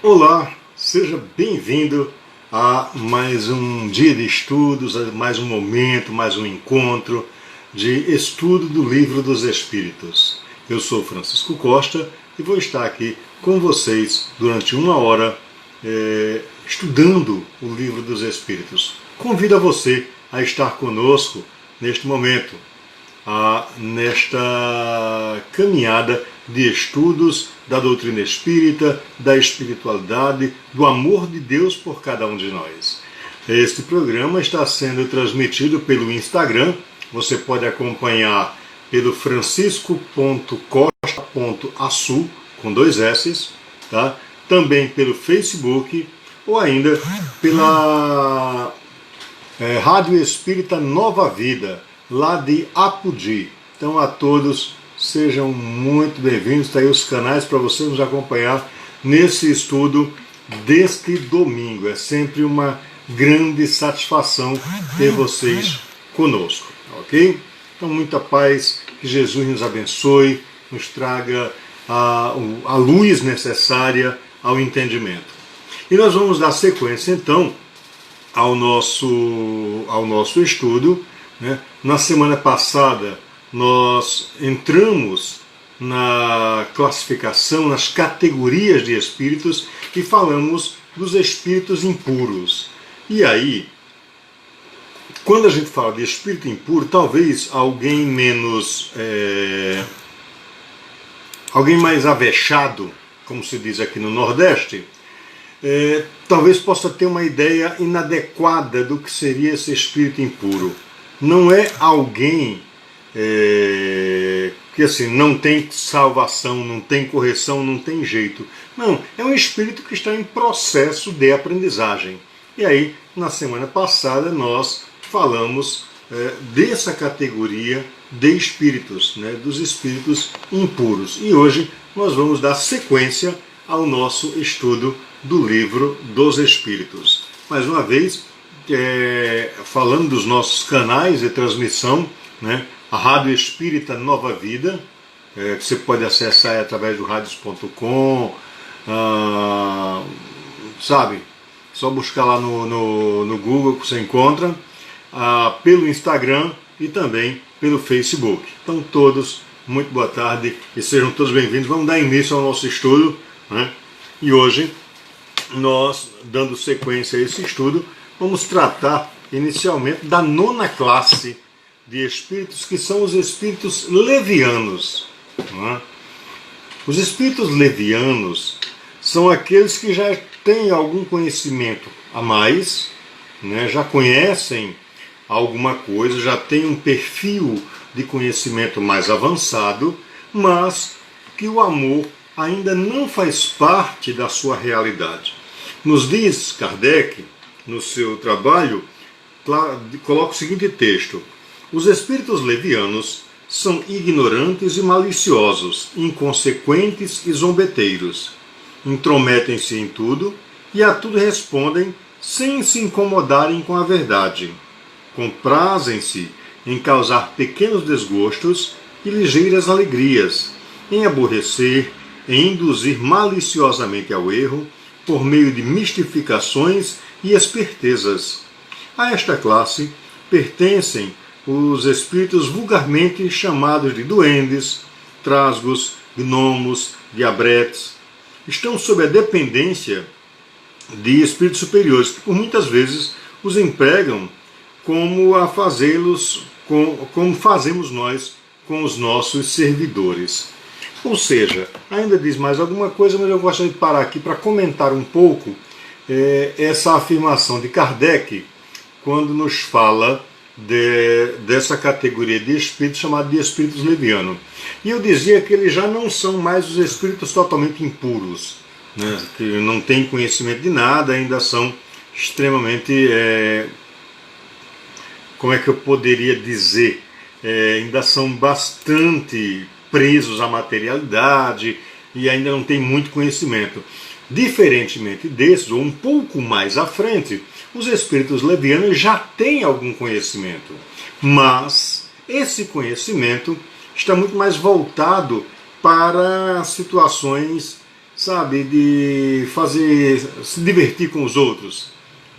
Olá, seja bem-vindo a mais um dia de estudos, a mais um momento, mais um encontro de estudo do Livro dos Espíritos. Eu sou Francisco Costa e vou estar aqui com vocês durante uma hora estudando o Livro dos Espíritos. Convido a você a estar conosco neste momento, nesta caminhada de estudos da doutrina espírita, da espiritualidade, do amor de Deus por cada um de nós. Este programa está sendo transmitido pelo Instagram. Você pode acompanhar pelo francisco.costa.assu, com 2 S, tá? Também pelo Facebook ou ainda pela Rádio Espírita Nova Vida, lá de Apudi. Então a todos sejam muito bem-vindos. Está aí os canais para você nos acompanhar nesse estudo deste domingo. É sempre uma grande satisfação ter vocês conosco, ok? Então muita paz, que Jesus nos abençoe, nos traga a luz necessária ao entendimento. E nós vamos dar sequência então ao nosso estudo, né? Na semana passada nós entramos na classificação, nas categorias de espíritos e falamos dos espíritos impuros. E aí, quando a gente fala de espírito impuro, talvez alguém mais avexado, como se diz aqui no Nordeste, talvez possa ter uma ideia inadequada do que seria esse espírito impuro. Não é alguém que assim, não tem salvação, não tem correção, não tem jeito. Não, é um espírito que está em processo de aprendizagem. E aí, na semana passada, nós falamos dessa categoria de espíritos, né, dos espíritos impuros. E hoje nós vamos dar sequência ao nosso estudo do Livro dos Espíritos. Mais uma vez, falando dos nossos canais de transmissão, né, a Rádio Espírita Nova Vida, que você pode acessar através do radios.com, sabe? Só buscar lá no Google que você encontra, pelo Instagram e também pelo Facebook. Então todos, muito boa tarde e sejam todos bem-vindos. Vamos dar início ao nosso estudo, né? E hoje, nós, dando sequência a esse estudo, vamos tratar inicialmente da 9ª classe de espíritos, que são os espíritos levianos. Não é? Os espíritos levianos são aqueles que já têm algum conhecimento a mais, né? Já conhecem alguma coisa, já têm um perfil de conhecimento mais avançado, mas que o amor ainda não faz parte da sua realidade. Nos diz Kardec, no seu trabalho, coloca o seguinte texto: os espíritos levianos são ignorantes e maliciosos, inconsequentes e zombeteiros. Intrometem-se em tudo e a tudo respondem sem se incomodarem com a verdade. Comprazem-se em causar pequenos desgostos e ligeiras alegrias, em aborrecer, em induzir maliciosamente ao erro, por meio de mistificações e espertezas. A esta classe pertencem os espíritos vulgarmente chamados de duendes, trasgos, gnomos, diabretes. Estão sob a dependência de espíritos superiores, que por muitas vezes os empregam como fazemos nós com os nossos servidores. Ou seja, ainda diz mais alguma coisa, mas eu gostaria de parar aqui para comentar um pouco essa afirmação de Kardec, quando nos fala dessa categoria de espíritos chamada de espíritos levianos. E eu dizia que eles já não são mais os espíritos totalmente impuros, né, que não têm conhecimento de nada, ainda são extremamente, como é que eu poderia dizer, ainda são bastante presos à materialidade e ainda não têm muito conhecimento. Diferentemente desses, ou um pouco mais à frente, os espíritos levianos já têm algum conhecimento, mas esse conhecimento está muito mais voltado para situações sabe, de fazer, se divertir com os outros,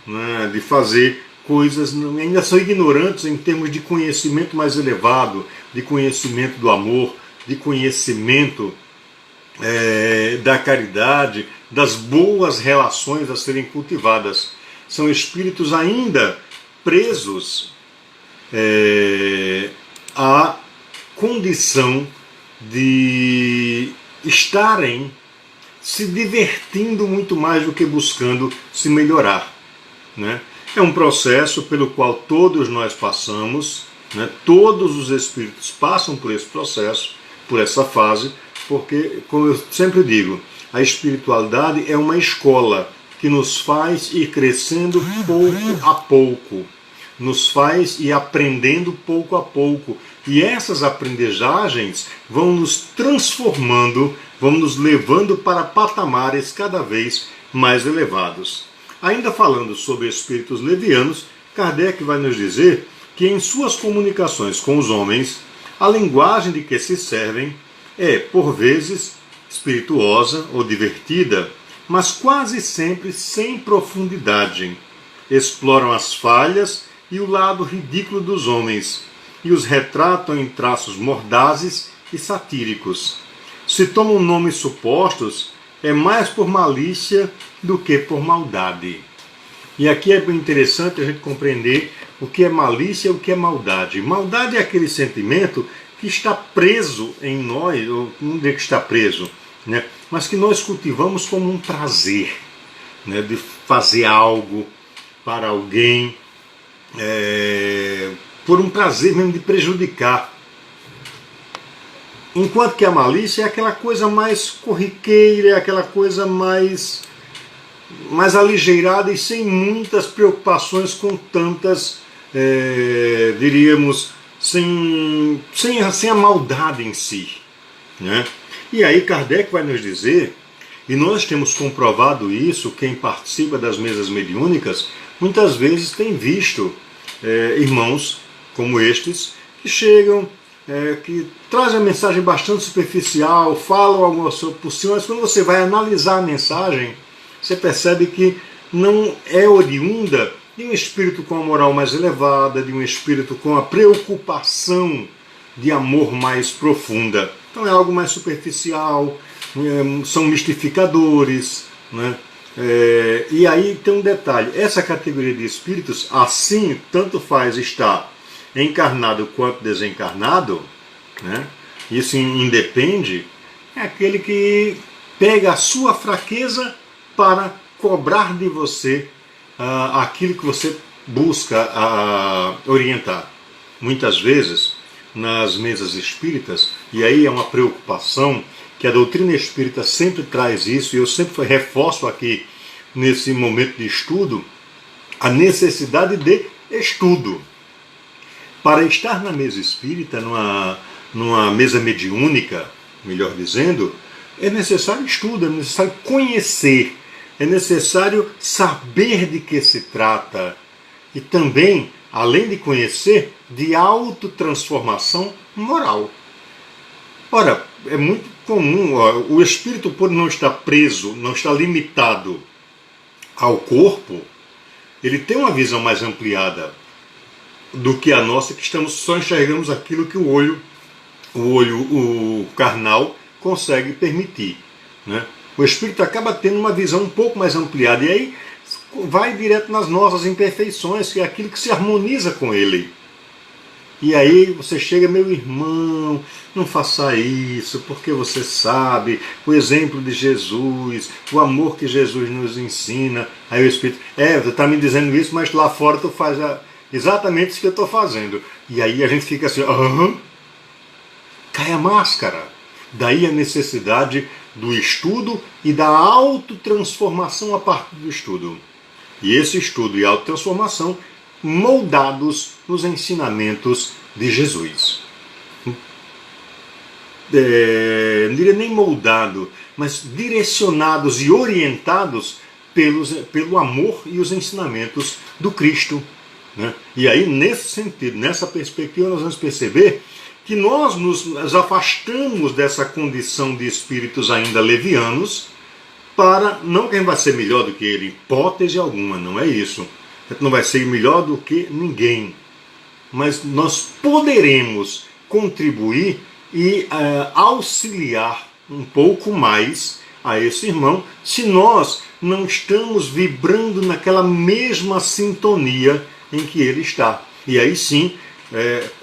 né, de fazer coisas, ainda são ignorantes em termos de conhecimento mais elevado, de conhecimento do amor, de conhecimento da caridade, das boas relações a serem cultivadas. São espíritos ainda presos à condição de estarem se divertindo muito mais do que buscando se melhorar, né? É um processo pelo qual todos nós passamos, né? Todos os espíritos passam por esse processo, por essa fase, porque, como eu sempre digo, a espiritualidade é uma escola que nos faz ir crescendo pouco a pouco, nos faz ir aprendendo pouco a pouco, e essas aprendizagens vão nos transformando, vão nos levando para patamares cada vez mais elevados. Ainda falando sobre espíritos levianos, Kardec vai nos dizer que em suas comunicações com os homens, a linguagem de que se servem é, por vezes, espirituosa ou divertida, mas quase sempre sem profundidade. Exploram as falhas e o lado ridículo dos homens, e os retratam em traços mordazes e satíricos. Se tomam nomes supostos, é mais por malícia do que por maldade. E aqui é bem interessante a gente compreender o que é malícia e o que é maldade. Maldade é aquele sentimento que está preso em nós, ou não digo que está preso, né, mas que nós cultivamos como um prazer, né, de fazer algo para alguém, por um prazer mesmo de prejudicar. Enquanto que a malícia é aquela coisa mais corriqueira, é aquela coisa mais aligeirada e sem muitas preocupações com tantas, diríamos, sem a maldade em si, né? E aí Kardec vai nos dizer, e nós temos comprovado isso, quem participa das mesas mediúnicas, muitas vezes tem visto irmãos como estes, que chegam, que trazem a mensagem bastante superficial, falam alguma coisa por cima, mas quando você vai analisar a mensagem, você percebe que não é oriunda de um espírito com a moral mais elevada, de um espírito com a preocupação de amor mais profunda. Então é algo mais superficial, são mistificadores, né? E aí tem um detalhe, essa categoria de espíritos, assim, tanto faz estar encarnado quanto desencarnado, né? Isso independe, é aquele que pega a sua fraqueza para cobrar de você aquilo que você busca orientar. Muitas vezes, nas mesas espíritas, e aí é uma preocupação que a doutrina espírita sempre traz isso, e eu sempre reforço aqui nesse momento de estudo, a necessidade de estudo. Para estar na mesa espírita, numa mesa mediúnica, melhor dizendo, é necessário estudo, é necessário conhecer, é necessário saber de que se trata, e também, além de conhecer, de autotransformação moral. Ora, é muito comum, o espírito, por não estar preso, não estar limitado ao corpo, ele tem uma visão mais ampliada do que a nossa, que só enxergamos aquilo que o olho carnal consegue permitir, né? O espírito acaba tendo uma visão um pouco mais ampliada, e aí vai direto nas nossas imperfeições, que é aquilo que se harmoniza com ele. E aí você chega, meu irmão, não faça isso, porque você sabe o exemplo de Jesus, o amor que Jesus nos ensina. Aí o Espírito, você está me dizendo isso, mas lá fora tu faz exatamente isso que eu estou fazendo. E aí a gente fica assim, cai a máscara. Daí a necessidade do estudo e da autotransformação a partir do estudo. E esse estudo e autotransformação moldados nos ensinamentos de Jesus. Não diria nem moldado, mas direcionados e orientados pelo amor e os ensinamentos do Cristo, né? E aí, nesse sentido, nessa perspectiva, nós vamos perceber que nós nos afastamos dessa condição de espíritos ainda levianos, para, não que a gente vai ser melhor do que ele, hipótese alguma, não é isso. A gente não vai ser melhor do que ninguém, mas nós poderemos contribuir e auxiliar um pouco mais a esse irmão, se nós não estamos vibrando naquela mesma sintonia em que ele está. E aí sim,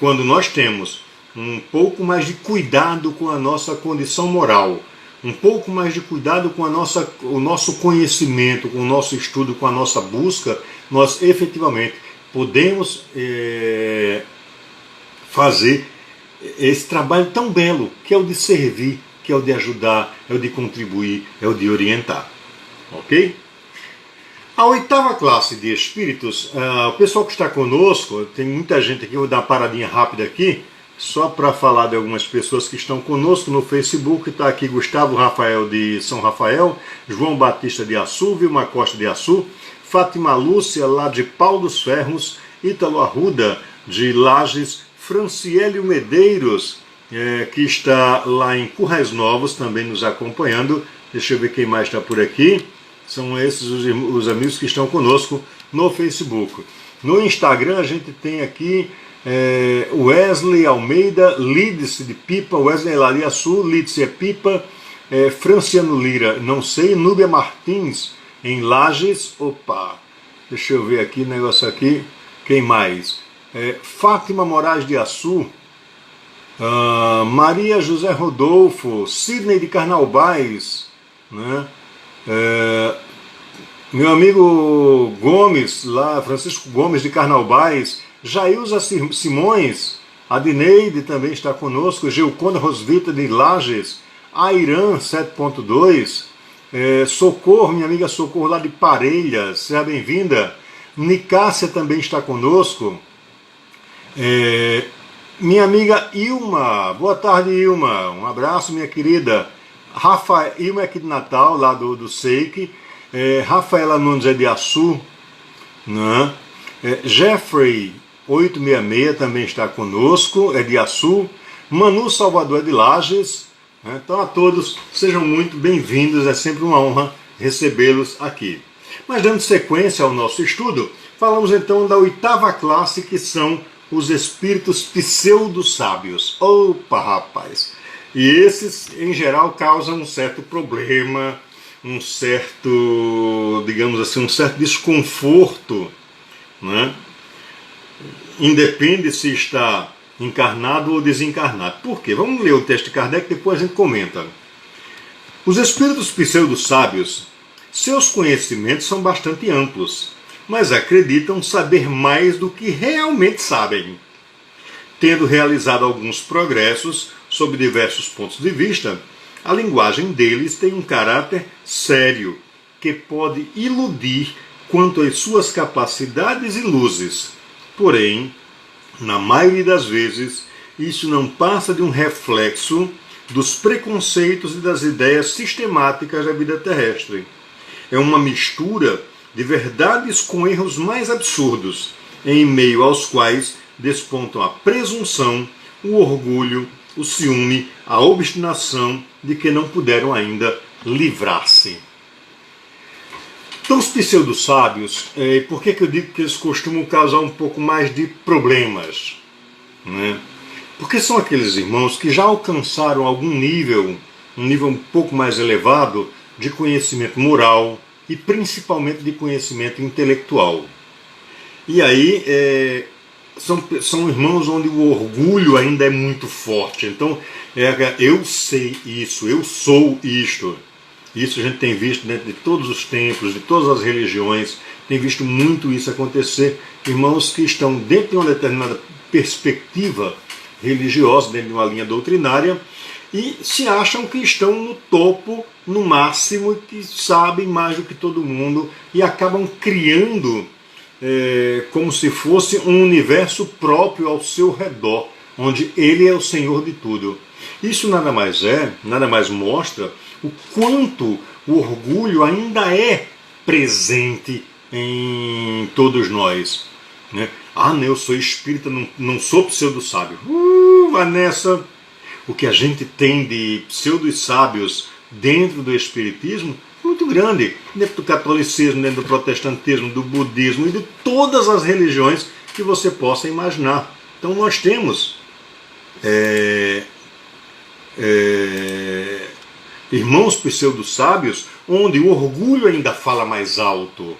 quando nós temos um pouco mais de cuidado com a nossa condição moral, um pouco mais de cuidado com o nosso conhecimento, com o nosso estudo, com a nossa busca, nós efetivamente podemos fazer esse trabalho tão belo, que é o de servir, que é o de ajudar, é o de contribuir, é o de orientar. Ok? A 8ª classe de espíritos, o pessoal que está conosco, tem muita gente aqui, eu vou dar uma paradinha rápida aqui, só para falar de algumas pessoas que estão conosco no Facebook. Está aqui Gustavo Rafael de São Rafael, João Batista de Açu, Vilma Costa de Açu, Fátima Lúcia lá de Pau dos Ferros, Ítalo Arruda de Lages, Franciélio Medeiros, que está lá em Currais Novos, também nos acompanhando. Deixa eu ver quem mais está por aqui. São esses os amigos que estão conosco no Facebook. No Instagram a gente tem aqui Wesley Almeida, Lídice de Pipa, Wesley Laria Sul, Lídice é Pipa, Franciano Lira, não sei, Núbia Martins em Lages, opa, deixa eu ver aqui o negócio aqui, quem mais? Fátima Moraes de Açu, Maria José Rodolfo, Sidney de Carnaubais, né? Meu amigo Gomes, lá, Francisco Gomes de Carnaubais, Jailza Simões, Adneide também está conosco, Geuconda Rosvita de Lages, Airan 7.2, Socorro, minha amiga Socorro lá de Parelhas, seja bem-vinda. Nicásia também está conosco. Minha amiga Ilma, boa tarde Ilma, um abraço minha querida. Ilma é aqui de Natal, lá do Seik. Rafaela Nunes é de Açu, né? Jeffrey 866 também está conosco, é de Açu. Manu Salvador é de Lages, né? Então a todos sejam muito bem-vindos, é sempre uma honra recebê-los aqui. Mas dando sequência ao nosso estudo, falamos então da 8ª classe, que são os espíritos pseudo-sábios. Opa, rapaz! E esses, em geral, causam um certo problema, um certo, digamos assim, um certo desconforto, né? Independe se está encarnado ou desencarnado. Por quê? Vamos ler o texto de Kardec e depois a gente comenta. Os espíritos pseudo-sábios, seus conhecimentos são bastante amplos, mas acreditam saber mais do que realmente sabem. Tendo realizado alguns progressos sob diversos pontos de vista, a linguagem deles tem um caráter sério, que pode iludir quanto às suas capacidades e luzes. Porém, na maioria das vezes, isso não passa de um reflexo dos preconceitos e das ideias sistemáticas da vida terrestre. É uma mistura de verdades com erros mais absurdos, em meio aos quais despontam a presunção, o orgulho, o ciúme, a obstinação de que não puderam ainda livrar-se. Então os pseudo-sábios, por que eu digo que eles costumam causar um pouco mais de problemas? Né? Porque são aqueles irmãos que já alcançaram algum nível, um nível um pouco mais elevado de conhecimento moral e principalmente de conhecimento intelectual. E aí são irmãos onde o orgulho ainda é muito forte. Então, eu sei isso, eu sou isto. Isso a gente tem visto dentro de todos os templos, de todas as religiões, tem visto muito isso acontecer. Irmãos que estão dentro de uma determinada perspectiva religiosa, dentro de uma linha doutrinária, e se acham que estão no topo, no máximo, que sabem mais do que todo mundo, e acabam criando como se fosse um universo próprio ao seu redor, onde ele é o Senhor de tudo. Isso nada mais mostra o quanto o orgulho ainda é presente em todos nós. Né? Eu sou espírita, não sou pseudo-sábio. Vanessa, o que a gente tem de pseudo-sábios dentro do espiritismo muito grande, dentro do catolicismo, dentro do protestantismo, do budismo e de todas as religiões que você possa imaginar. Então nós temos irmãos pseudo-sábios onde o orgulho ainda fala mais alto,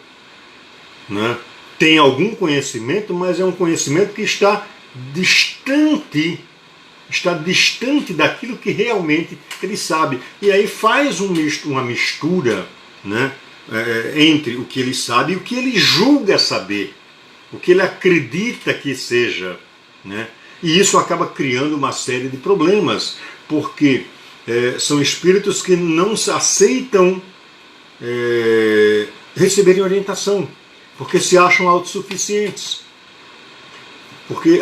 né? Tem algum conhecimento, mas é um conhecimento que está distante daquilo que realmente ele sabe. E aí faz uma mistura, né, entre o que ele sabe e o que ele julga saber, o que ele acredita que seja, né? E isso acaba criando uma série de problemas, porque são espíritos que não aceitam receberem orientação, porque se acham autossuficientes, porque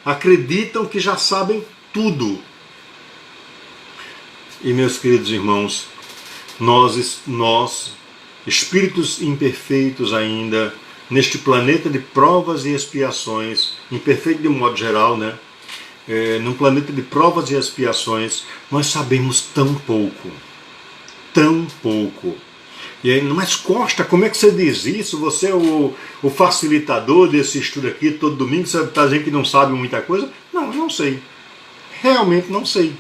acreditam que já sabem tudo. E meus queridos irmãos, nós, espíritos imperfeitos ainda, neste planeta de provas e expiações, imperfeito de modo geral, né? Num planeta de provas e expiações, nós sabemos tão pouco. Tão pouco. E aí, mas Costa, como é que você diz isso? Você é o facilitador desse estudo aqui, todo domingo, você está dizendo que não sabe muita coisa? Não, eu não sei. Realmente não sei.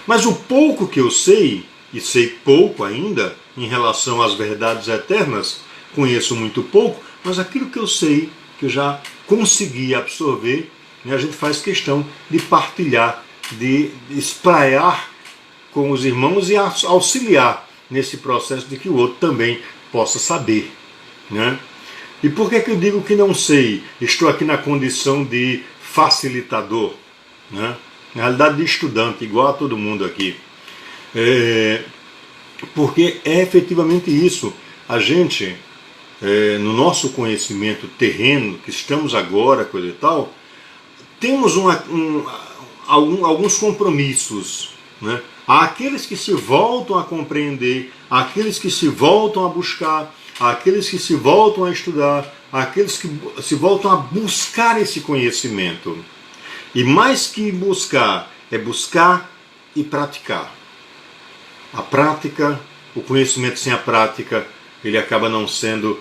Mas o pouco que eu sei, e sei pouco ainda, em relação às verdades eternas, conheço muito pouco, mas aquilo que eu sei, que eu já consegui absorver, né, a gente faz questão de partilhar, de espraiar com os irmãos e auxiliar nesse processo de que o outro também possa saber, né? E por que eu digo que não sei? Estou aqui na condição de facilitador, né? Na realidade de estudante, igual a todo mundo aqui. Porque é efetivamente isso. A gente, no nosso conhecimento terreno, que estamos agora, coisa e tal, temos alguns compromissos, né? Há aqueles que se voltam a compreender, há aqueles que se voltam a buscar, há aqueles que se voltam a estudar, há aqueles que se voltam a buscar esse conhecimento. E mais que buscar, é buscar e praticar. A prática, o conhecimento sem a prática, ele acaba não sendo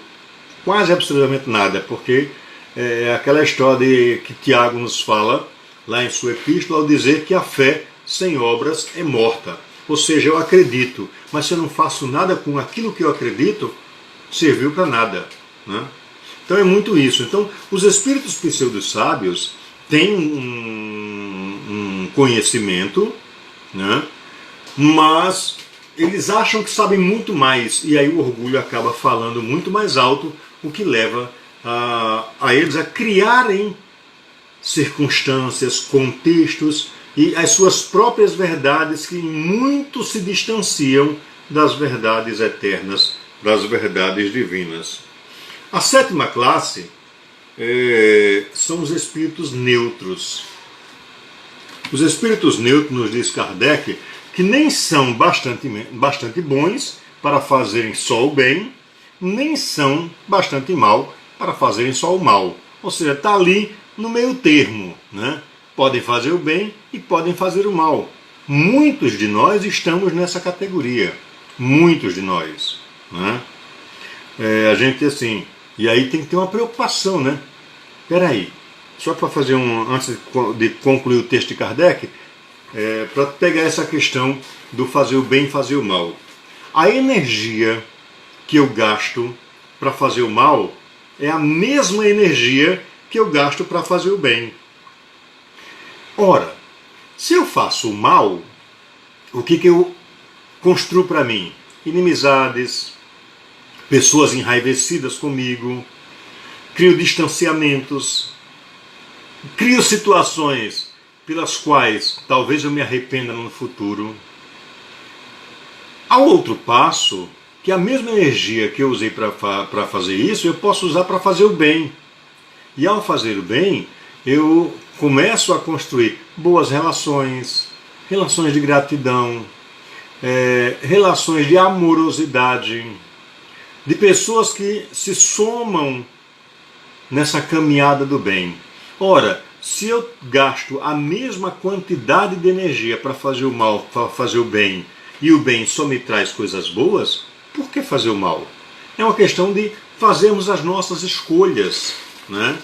quase absolutamente nada, porque é aquela história que Tiago nos fala lá em sua epístola ao dizer que a fé sem obras é morta. Ou seja, eu acredito, mas se eu não faço nada com aquilo que eu acredito, serviu para nada, né? Então é muito isso. Então, os espíritos pseudo-sábios têm um conhecimento, né? Mas eles acham que sabem muito mais, e aí o orgulho acaba falando muito mais alto, o que leva a eles a criarem circunstâncias, contextos e as suas próprias verdades que muito se distanciam das verdades eternas, das verdades divinas. A 7ª classe são os espíritos neutros. Os espíritos neutros, nos diz Kardec, que nem são bastante bons para fazerem só o bem, nem são bastante mal para fazerem só o mal. Ou seja, está ali no meio termo, né? Podem fazer o bem e podem fazer o mal. Muitos de nós estamos nessa categoria. Muitos de nós, né? A gente, assim, e aí tem que ter uma preocupação, né? Peraí, só para fazer antes de concluir o texto de Kardec, para pegar essa questão do fazer o bem e fazer o mal. A energia que eu gasto para fazer o mal é a mesma energia que eu gasto para fazer o bem. Ora, se eu faço o mal, o que eu construo para mim? Inimizades, pessoas enraivecidas comigo, crio distanciamentos, crio situações pelas quais talvez eu me arrependa no futuro. Há outro passo, que a mesma energia que eu usei para fazer isso, eu posso usar para fazer o bem. E ao fazer o bem, eu começo a construir boas relações, relações de gratidão, relações de amorosidade, de pessoas que se somam nessa caminhada do bem. Ora, se eu gasto a mesma quantidade de energia para fazer o mal, para fazer o bem, e o bem só me traz coisas boas, Por que fazer o mal? É uma questão de fazermos as nossas escolhas, né?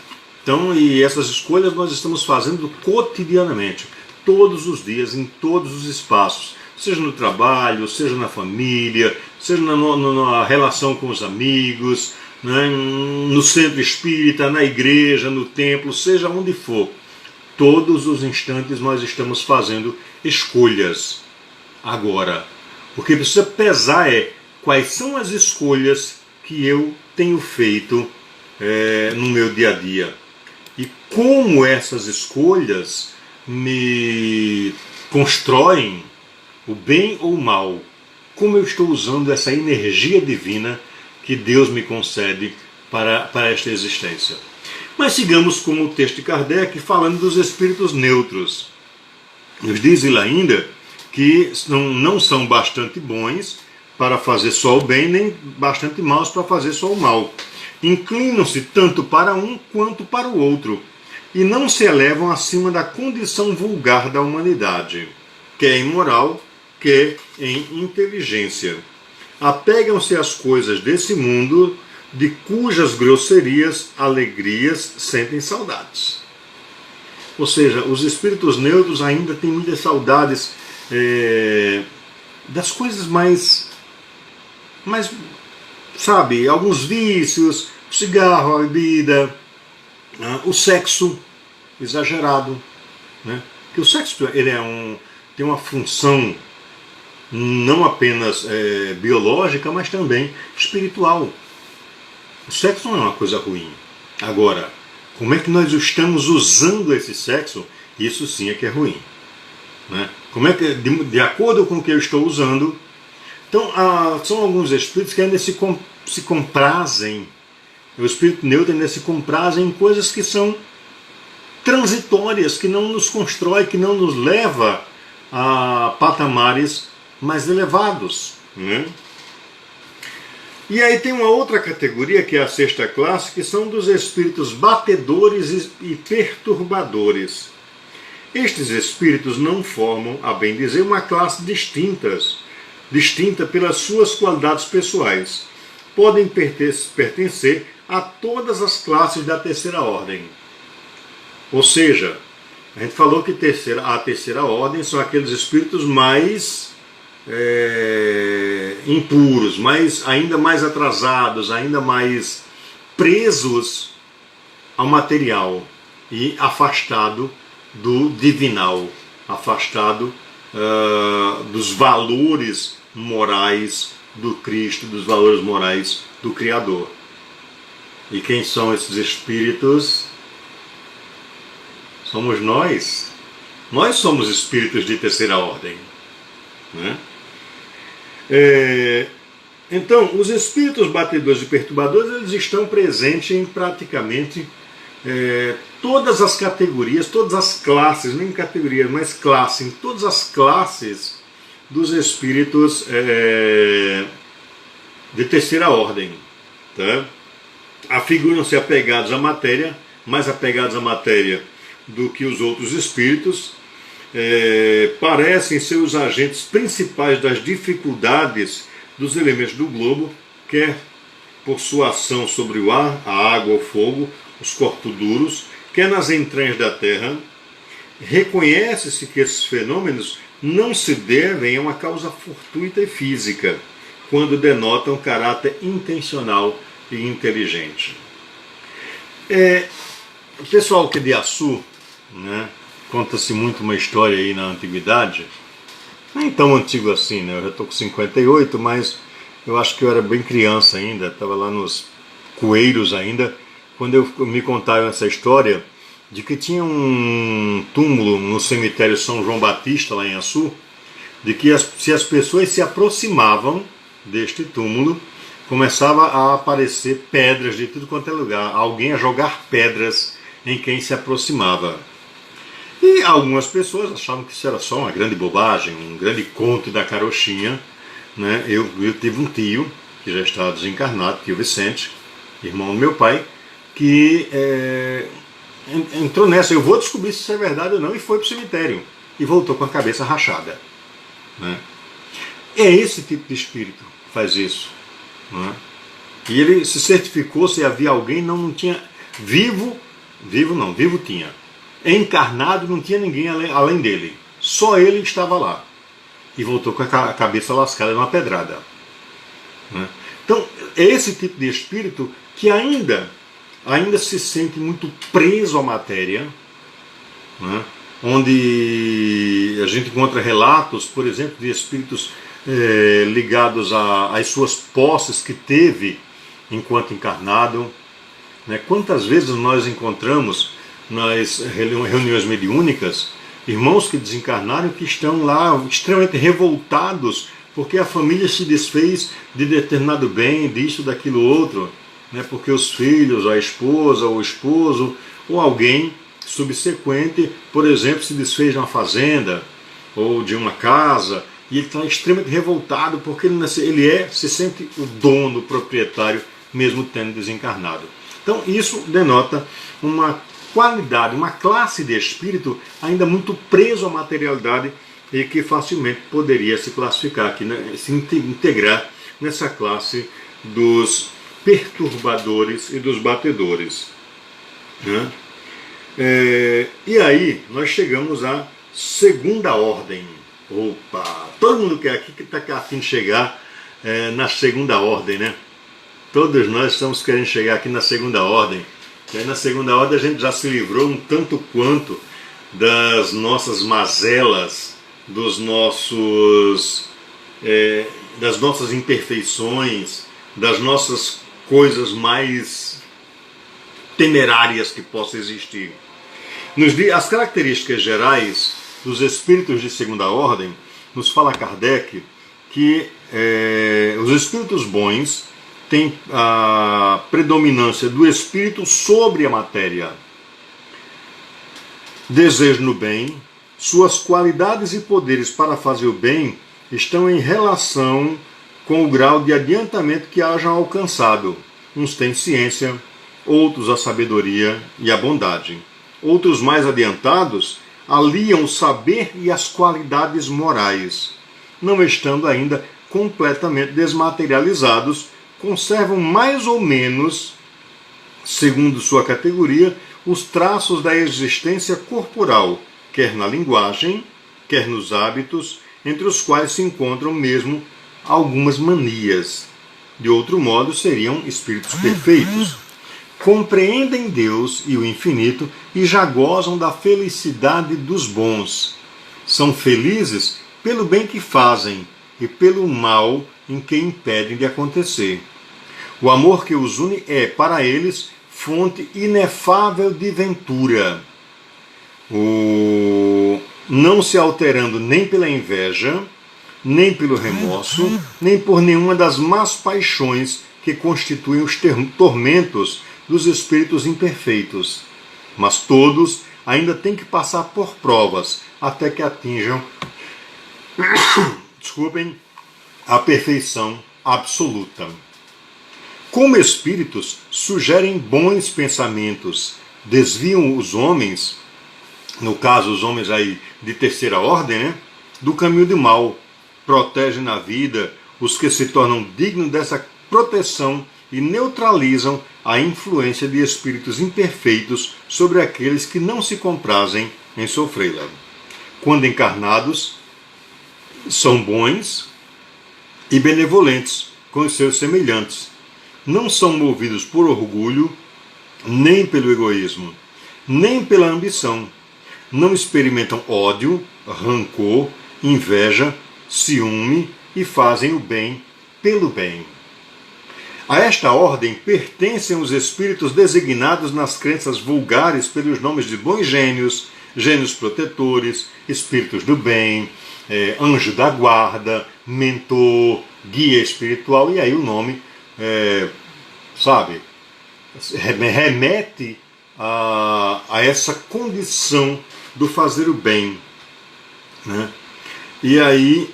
Então, e essas escolhas nós estamos fazendo cotidianamente, todos os dias, em todos os espaços, seja no trabalho, seja na família, seja na relação com os amigos, né? No centro espírita, na igreja, no templo, seja onde for. Todos os instantes nós estamos fazendo escolhas. Agora, o que precisa pesar é quais são as escolhas que eu tenho feito no meu dia a dia. E como essas escolhas me constroem o bem ou o mal. Como eu estou usando essa energia divina que Deus me concede para esta existência. Mas sigamos com o texto de Kardec falando dos espíritos neutros. Nos diz ele ainda que não são bastante bons para fazer só o bem, nem bastante maus para fazer só o mal. Inclinam-se tanto para um quanto para o outro, e não se elevam acima da condição vulgar da humanidade, quer em moral, quer em inteligência. Apegam-se às coisas desse mundo, de cujas grosserias, alegrias, sentem saudades. Ou seja, os espíritos neutros ainda têm muitas saudades das coisas mais, sabe, alguns vícios, o cigarro, a bebida, o sexo exagerado, né? Que o sexo ele tem uma função não apenas biológica, mas também espiritual. O sexo não é uma coisa ruim. Agora, como é que nós estamos usando esse sexo? Isso sim é que é ruim, né? Como é que, de acordo com o que eu estou usando. Então, são alguns espíritos que ainda se comprazem, o espírito neutro ainda se comprazem em coisas que são transitórias, que não nos constrói, que não nos leva a patamares mais elevados, né? E aí tem uma outra categoria, que é a sexta classe, que são dos espíritos batedores e perturbadores. Estes espíritos não formam, a bem dizer, uma classe distinta pelas suas qualidades pessoais. Podem pertencer a todas as classes da terceira ordem. Ou seja, a gente falou que a terceira ordem são aqueles espíritos mais impuros, ainda mais atrasados, ainda mais presos ao material e afastado do divinal, afastado dos valores morais do Cristo, dos valores morais do Criador. E quem são esses espíritos? Somos nós. Nós somos espíritos de terceira ordem, né? Então, os espíritos batedores e perturbadores, eles estão presentes em praticamente todas as categorias, todas as classes, nem categorias, mas classe, em todas as classes dos espíritos de terceira ordem, tá? Afiguram-se apegados à matéria, mais apegados à matéria do que os outros espíritos, parecem ser os agentes principais das dificuldades dos elementos do globo, quer por sua ação sobre o ar, a água, o fogo, os corpos duros, quer nas entranhas da terra. Reconhece-se que esses fenômenos não se devem a uma causa fortuita e física, quando denotam caráter intencional e inteligente. O pessoal que é de Açu, né, conta-se muito uma história aí na antiguidade, nem tão antigo assim, né? Eu já estou com 58, mas eu acho que eu era bem criança ainda, estava lá nos coeiros ainda, quando me contaram essa história de que tinha um túmulo no cemitério São João Batista, lá em Açu, de que se as pessoas se aproximavam deste túmulo, começava a aparecer pedras de tudo quanto é lugar, alguém a jogar pedras em quem se aproximava. E algumas pessoas achavam que isso era só uma grande bobagem, um grande conto da carochinha, né? Eu tive um tio, que já está desencarnado, tio Vicente, irmão do meu pai, que entrou nessa, eu vou descobrir se isso é verdade ou não, e foi para o cemitério, e voltou com a cabeça rachada, né? É esse tipo de espírito que faz isso. não é? E ele se certificou se havia alguém, não tinha vivo tinha. Encarnado não tinha ninguém além dele. Só ele estava lá. E voltou com a cabeça lascada numa pedrada. Né? Então, é esse tipo de espírito que ainda se sente muito preso à matéria, né? Onde a gente encontra relatos, por exemplo, de espíritos ligados às suas posses que teve enquanto encarnado. Né? Quantas vezes nós encontramos nas reuniões mediúnicas irmãos que desencarnaram que estão lá extremamente revoltados porque a família se desfez de determinado bem, disso, daquilo outro, né? Porque os filhos, a esposa, ou o esposo, ou alguém subsequente, por exemplo, se desfez de uma fazenda ou de uma casa, e ele está extremamente revoltado porque ele se sente o dono, o proprietário, mesmo tendo desencarnado. Então isso denota uma qualidade, uma classe de espírito ainda muito preso à materialidade e que facilmente poderia se classificar aqui, né, se integrar nessa classe dos perturbadores e dos batedores. Né? E aí nós chegamos à segunda ordem. Opa! Todo mundo que está aqui a fim de chegar na segunda ordem, né? Todos nós estamos querendo chegar aqui na segunda ordem. E aí na segunda ordem a gente já se livrou um tanto quanto das nossas mazelas, das nossas imperfeições, das nossas coisas mais temerárias que possam existir. As características gerais dos espíritos de segunda ordem, nos fala Kardec que os espíritos bons têm a predominância do espírito sobre a matéria. Desejo no bem, suas qualidades e poderes para fazer o bem estão em relação com o grau de adiantamento que hajam alcançado. Uns têm ciência, outros a sabedoria e a bondade. Outros mais adiantados aliam o saber e as qualidades morais. Não estando ainda completamente desmaterializados, conservam mais ou menos, segundo sua categoria, os traços da existência corporal, quer na linguagem, quer nos hábitos, entre os quais se encontram mesmo algumas manias. De outro modo, seriam espíritos perfeitos. Compreendem Deus e o infinito e já gozam da felicidade dos bons. São felizes pelo bem que fazem e pelo mal em que impedem de acontecer. O amor que os une é, para eles, fonte inefável de ventura. Não se alterando nem pela inveja, nem pelo remorso, nem por nenhuma das más paixões que constituem os tormentos dos espíritos imperfeitos. Mas todos ainda têm que passar por provas até que atinjam a perfeição absoluta. Como espíritos, sugerem bons pensamentos, desviam os homens, no caso os homens aí de terceira ordem, né, do caminho do mal, protegem na vida os que se tornam dignos dessa proteção e neutralizam a influência de espíritos imperfeitos sobre aqueles que não se comprazem em sofrê-la. Quando encarnados, são bons e benevolentes com os seus semelhantes. Não são movidos por orgulho, nem pelo egoísmo, nem pela ambição. Não experimentam ódio, rancor, inveja, ciúme e fazem o bem pelo bem. A esta ordem pertencem os espíritos designados nas crenças vulgares pelos nomes de bons gênios, gênios protetores, espíritos do bem, anjo da guarda, mentor, guia espiritual, e aí o nome, remete a essa condição do fazer o bem. Né? E aí,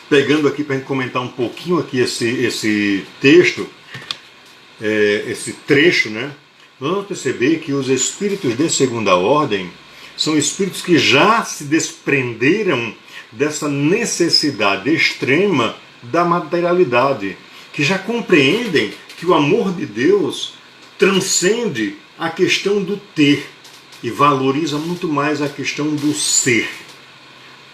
pegando aqui para a gente comentar um pouquinho aqui esse texto, esse trecho, né? Nós vamos perceber que os espíritos de segunda ordem são espíritos que já se desprenderam dessa necessidade extrema da materialidade, que já compreendem que o amor de Deus transcende a questão do ter e valoriza muito mais a questão do ser.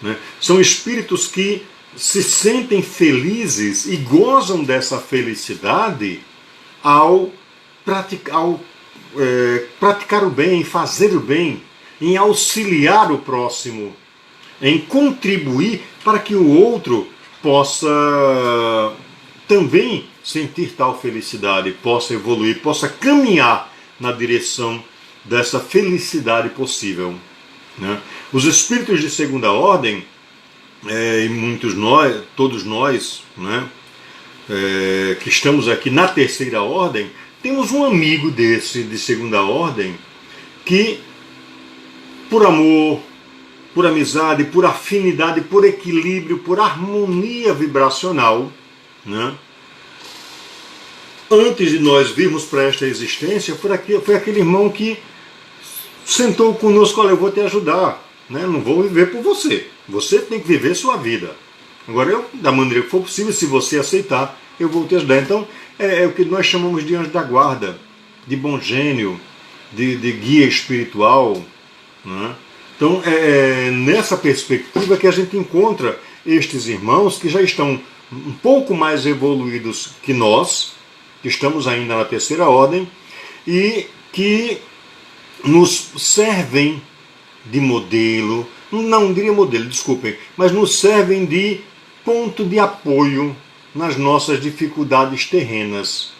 Né? São espíritos que se sentem felizes e gozam dessa felicidade ao praticar o bem, fazer o bem, em auxiliar o próximo, em contribuir para que o outro possa também sentir tal felicidade, possa evoluir, possa caminhar na direção dessa felicidade possível. Né? Os espíritos de segunda ordem, e todos nós, né, que estamos aqui na terceira ordem, temos um amigo desse de segunda ordem que, por amor, por amizade, por afinidade, por equilíbrio, por harmonia vibracional, né, antes de nós virmos para esta existência, foi aquele irmão que sentou conosco: olha, eu vou te ajudar, né? Não vou viver por você. Você tem que viver sua vida. Agora, da maneira que for possível, se você aceitar, eu vou te ajudar. Então, é o que nós chamamos de anjo da guarda, de bom gênio, de guia espiritual. Né? Então, é nessa perspectiva que a gente encontra estes irmãos que já estão um pouco mais evoluídos que nós, que estamos ainda na terceira ordem, e que nos servem de modelo, não diria modelo, desculpem, mas nos servem de ponto de apoio nas nossas dificuldades terrenas.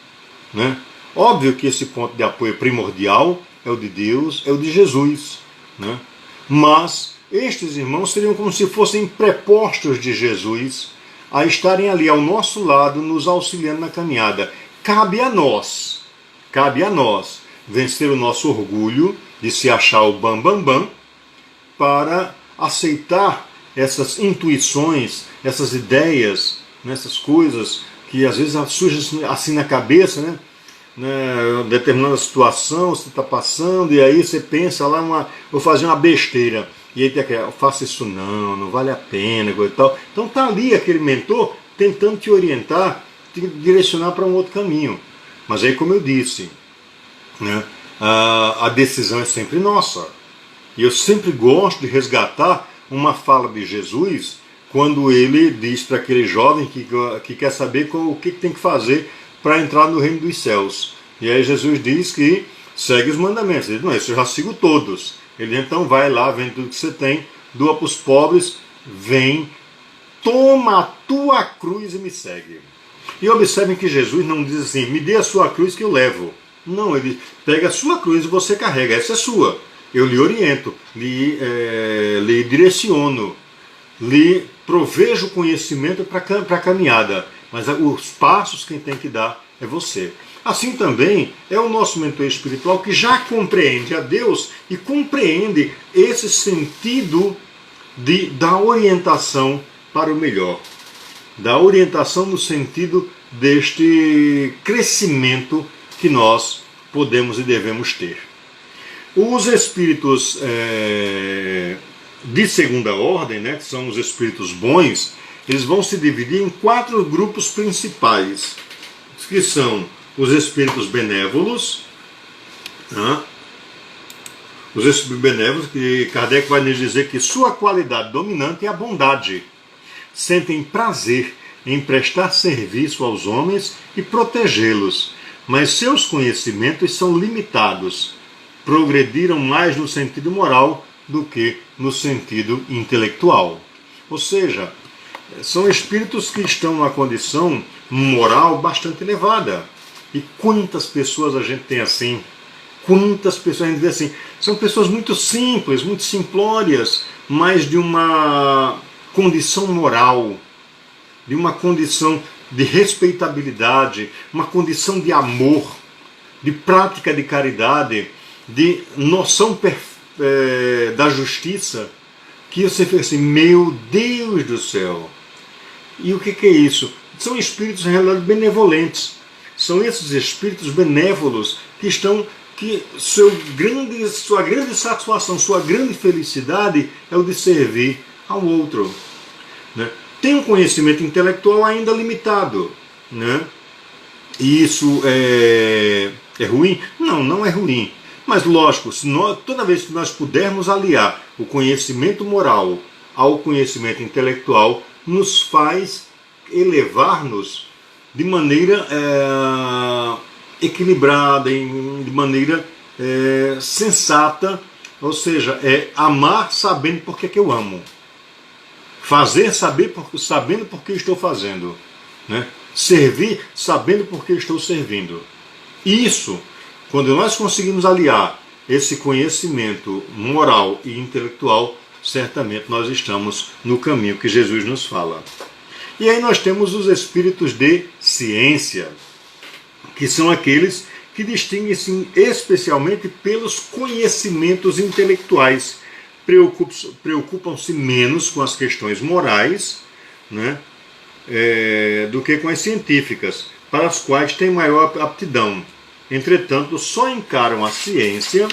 Né? Óbvio que esse ponto de apoio primordial é o de Deus, é o de Jesus. Né? Mas estes irmãos seriam como se fossem prepostos de Jesus a estarem ali ao nosso lado, nos auxiliando na caminhada. Cabe a nós vencer o nosso orgulho de se achar o bam, para aceitar essas intuições, essas ideias, essas coisas que às vezes surgem assim na cabeça, né? Determinada situação você está passando e aí você pensa lá, vou fazer uma besteira, e aí tem aquela: faça isso não vale a pena, coisa e tal. Então está ali aquele mentor tentando te orientar, te direcionar para um outro caminho. Mas aí, como eu disse, né, a decisão é sempre nossa. E eu sempre gosto de resgatar uma fala de Jesus quando ele diz para aquele jovem que quer saber o que tem que fazer para entrar no reino dos céus. E aí Jesus diz que segue os mandamentos. Ele diz: não, isso eu já sigo todos. Ele então vai lá, vende tudo que você tem, doa para os pobres, vem, toma a tua cruz e me segue. E observem que Jesus não diz assim: me dê a sua cruz que eu levo. Não, ele pega a sua cruz e você carrega, essa é sua. Eu lhe oriento, lhe direciono, lhe provejo conhecimento para a caminhada, mas os passos quem tem que dar é você. Assim também é o nosso mentor espiritual, que já compreende a Deus e compreende esse sentido da orientação para o melhor, da orientação no sentido deste crescimento que nós podemos e devemos ter. Os espíritos de segunda ordem, né, que são os espíritos bons, eles vão se dividir em 4 grupos principais, que são os espíritos benévolos, né? Os espíritos benévolos, que Kardec vai nos dizer que sua qualidade dominante é a bondade. Sentem prazer em prestar serviço aos homens e protegê-los, mas seus conhecimentos são limitados. Progrediram mais no sentido moral do que no sentido intelectual. Ou seja, são espíritos que estão numa condição moral bastante elevada. E quantas pessoas a gente tem assim? Quantas pessoas a gente vê assim? São pessoas muito simples, muito simplórias, mas de uma condição moral, de uma condição de respeitabilidade, uma condição de amor, de prática de caridade, de noção da justiça, que você fica assim: meu Deus do céu! E o que é isso? São espíritos, na realidade, benevolentes. São esses espíritos benévolos que sua grande satisfação, sua grande felicidade é o de servir ao outro. Né? Tem um conhecimento intelectual ainda limitado, né? E isso é ruim? Não, não é ruim. Mas lógico, toda vez que nós pudermos aliar o conhecimento moral ao conhecimento intelectual, nos faz elevar-nos de maneira equilibrada, de maneira sensata, ou seja, amar sabendo por que eu amo. Fazer sabendo por que estou fazendo. Né? Servir sabendo por que estou servindo. Isso, quando nós conseguimos aliar esse conhecimento moral e intelectual, certamente nós estamos no caminho que Jesus nos fala. E aí nós temos os espíritos de ciência, que são aqueles que distinguem-se especialmente pelos conhecimentos intelectuais. Preocupam-se menos com as questões morais, né, do que com as científicas, para as quais têm maior aptidão. Entretanto, só encaram a ciência,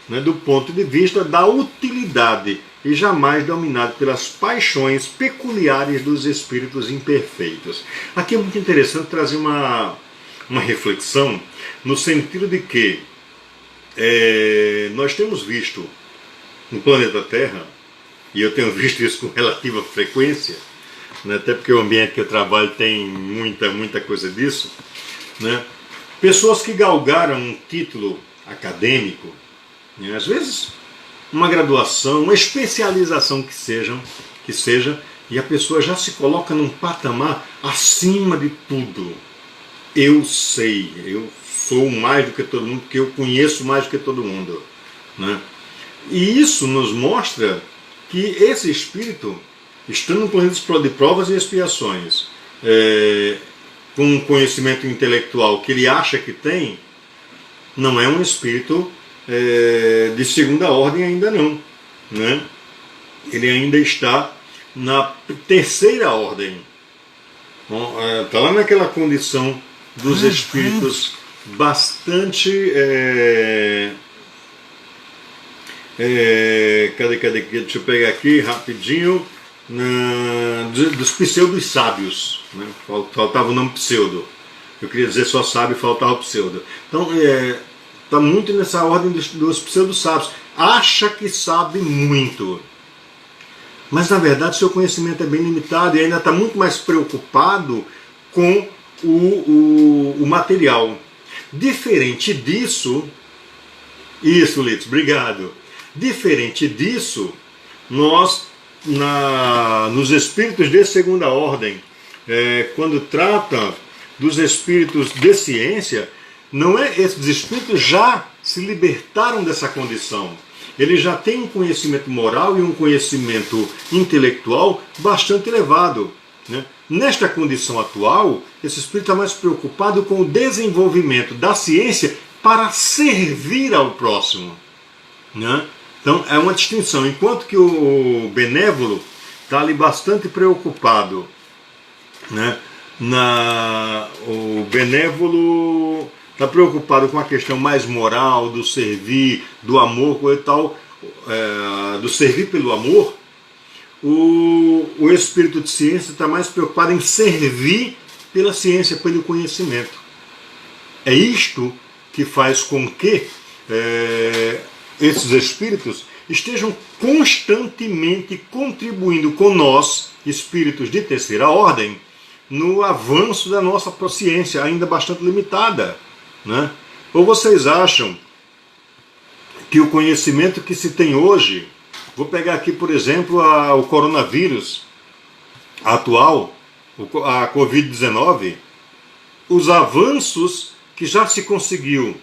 né, do ponto de vista da utilidade e jamais dominado pelas paixões peculiares dos espíritos imperfeitos. Aqui é muito interessante trazer uma reflexão no sentido de que nós temos visto no planeta Terra, e eu tenho visto isso com relativa frequência, né, até porque o ambiente que eu trabalho tem muita coisa disso, né, pessoas que galgaram um título acadêmico, né, às vezes uma graduação, uma especialização que seja, e a pessoa já se coloca num patamar acima de tudo. Eu sei, eu sou mais do que todo mundo, porque eu conheço mais do que todo mundo, né? E isso nos mostra que esse espírito, estando no planeta de provas e expiações, com um conhecimento intelectual que ele acha que tem, não é um espírito de segunda ordem ainda não, né? Ele ainda está na terceira ordem. Está lá naquela condição dos espíritos bastante... cadê? Deixa eu pegar aqui rapidinho. Dos pseudos sábios, né? Faltava o nome pseudo. Eu queria dizer só sábio, faltava o pseudo. Então, está muito nessa ordem dos pseudos sábios. Acha que sabe muito. Mas, na verdade, seu conhecimento é bem limitado e ainda está muito mais preocupado com o material. Diferente disso... Isso, Litos, obrigado. Diferente disso, nós, nos espíritos de segunda ordem, quando trata dos espíritos de ciência, não esses espíritos já se libertaram dessa condição. Eles já têm um conhecimento moral e um conhecimento intelectual bastante elevado, né? Nesta condição atual, esse espírito está mais preocupado com o desenvolvimento da ciência para servir ao próximo, né? Então é uma distinção. Enquanto que o benévolo está ali bastante preocupado, né? O benévolo está preocupado com a questão mais moral, do servir, do amor, coisa e tal, do servir pelo amor. O espírito de ciência está mais preocupado em servir pela ciência, pelo conhecimento. É isto que faz com que esses espíritos estejam constantemente contribuindo com nós, espíritos de terceira ordem, no avanço da nossa ciência, ainda bastante limitada, né? Ou vocês acham que o conhecimento que se tem hoje, vou pegar aqui, por exemplo, o coronavírus atual, a Covid-19, os avanços que já se conseguiu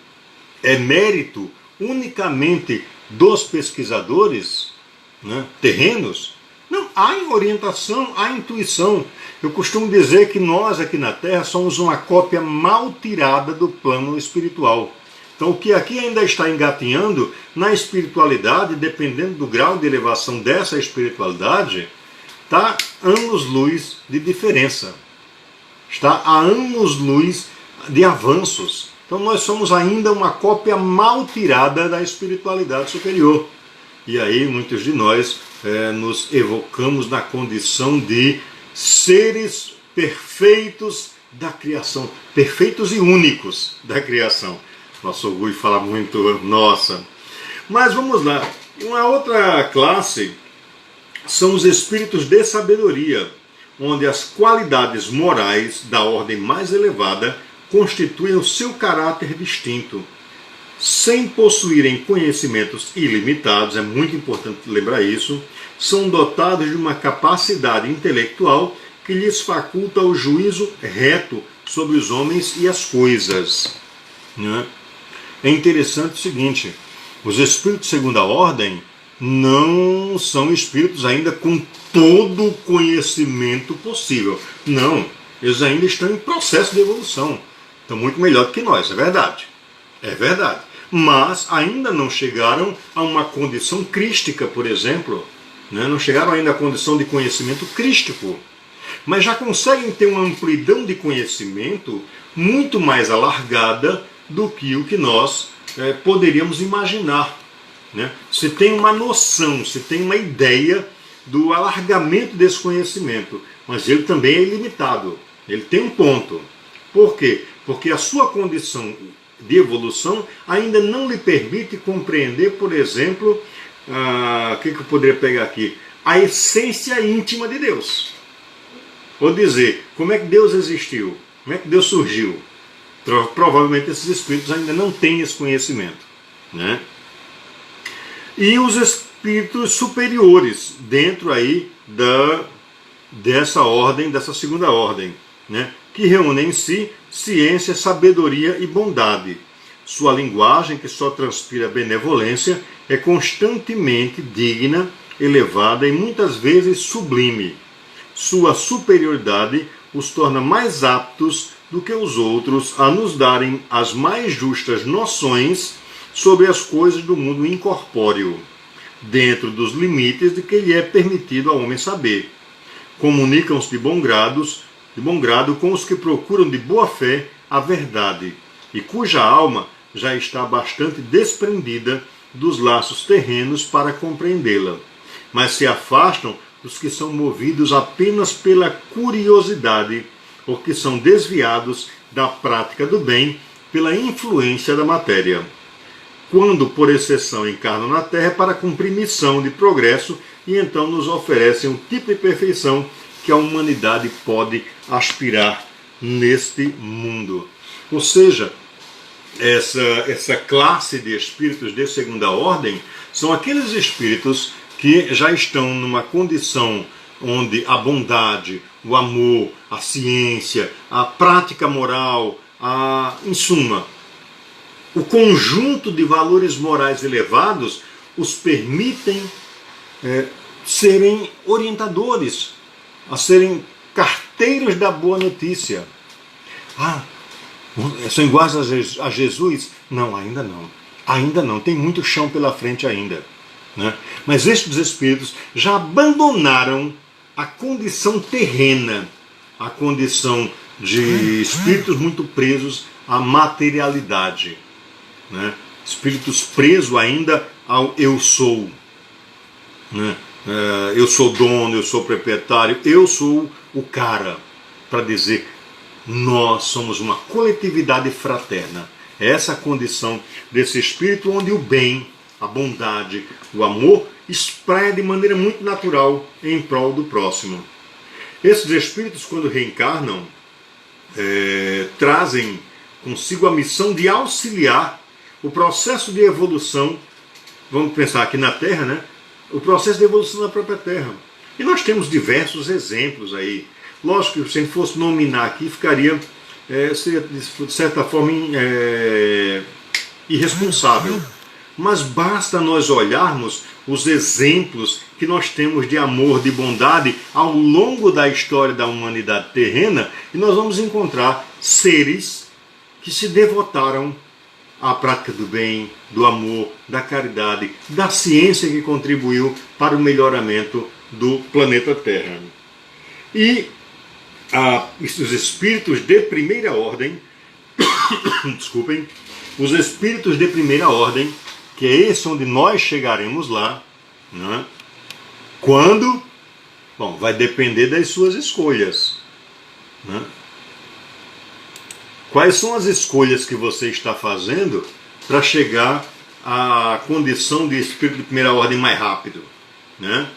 é mérito unicamente dos pesquisadores, né, terrenos? Não, há orientação, há intuição. Eu costumo dizer que nós aqui na Terra somos uma cópia mal tirada do plano espiritual. Então o que aqui ainda está engatinhando na espiritualidade, dependendo do grau de elevação dessa espiritualidade, está anos-luz de diferença. Está a anos-luz de avanços. Então nós somos ainda uma cópia mal tirada da espiritualidade superior. E aí muitos de nós nos evocamos na condição de seres perfeitos da criação, perfeitos e únicos da criação. Nosso orgulho fala muito, nossa. Mas vamos lá, uma outra classe são os espíritos de sabedoria, onde as qualidades morais da ordem mais elevada constituem o seu caráter distinto. Sem possuírem conhecimentos ilimitados, é muito importante lembrar isso, são dotados de uma capacidade intelectual que lhes faculta o juízo reto sobre os homens e as coisas. É interessante o seguinte, os espíritos de segunda ordem não são espíritos ainda com todo o conhecimento possível. Não, eles ainda estão em processo de evolução. Estão muito melhor do que nós, é verdade. É verdade. Mas ainda não chegaram a uma condição crística, por exemplo. Não chegaram ainda à condição de conhecimento crístico. Mas já conseguem ter uma amplidão de conhecimento muito mais alargada do que o que nós poderíamos imaginar. Se tem uma noção, se tem uma ideia do alargamento desse conhecimento, mas ele também é ilimitado, ele tem um ponto. Por quê? Porque a sua condição de evolução ainda não lhe permite compreender, por exemplo, o que eu poderia pegar aqui? A essência íntima de Deus. Ou dizer, como é que Deus existiu? Como é que Deus surgiu? Provavelmente esses espíritos ainda não têm esse conhecimento. E os espíritos superiores, dentro aí dessa ordem, dessa segunda ordem, que reúnem em si ciência, sabedoria e bondade. Sua linguagem, que só transpira benevolência, é constantemente digna, elevada e muitas vezes sublime. Sua superioridade os torna mais aptos do que os outros a nos darem as mais justas noções sobre as coisas do mundo incorpóreo, dentro dos limites de que lhe é permitido ao homem saber. Comunicam-se de bom grado com os que procuram de boa fé a verdade, e cuja alma já está bastante desprendida dos laços terrenos para compreendê-la, mas se afastam dos que são movidos apenas pela curiosidade ou que são desviados da prática do bem pela influência da matéria. Quando, por exceção, encarnam na Terra para cumprir missão de progresso e então nos oferecem um tipo de perfeição que a humanidade pode aspirar neste mundo. Ou seja, essa classe de espíritos de segunda ordem são aqueles espíritos que já estão numa condição onde a bondade, o amor, a ciência, a prática moral, em suma, o conjunto de valores morais elevados os permitem serem orientadores, a serem carteiros da boa notícia. São iguais a Jesus? Não, ainda não. Ainda não, tem muito chão pela frente ainda. Mas estes espíritos já abandonaram a condição terrena, a condição de espíritos muito presos à materialidade. Espíritos presos ainda ao eu sou. Eu sou dono, eu sou proprietário, eu sou o cara, para dizer nós somos uma coletividade fraterna. É essa a condição desse espírito onde o bem, a bondade, o amor espraia de maneira muito natural em prol do próximo. Esses espíritos, quando reencarnam, trazem consigo a missão de auxiliar o processo de evolução, vamos pensar aqui na Terra, o processo de evolução da própria Terra. E nós temos diversos exemplos aí. Lógico que se a gente fosse nominar aqui, seria de certa forma irresponsável. Mas basta nós olharmos os exemplos que nós temos de amor, de bondade ao longo da história da humanidade terrena, e nós vamos encontrar seres que se devotaram à prática do bem, do amor, da caridade, da ciência que contribuiu para o melhoramento do planeta Terra. E os espíritos de primeira ordem, desculpem, os espíritos de primeira ordem, que é esse onde nós chegaremos lá, quando? Bom, vai depender das suas escolhas. Quais são as escolhas que você está fazendo para chegar à condição de espírito de primeira ordem mais rápido, né?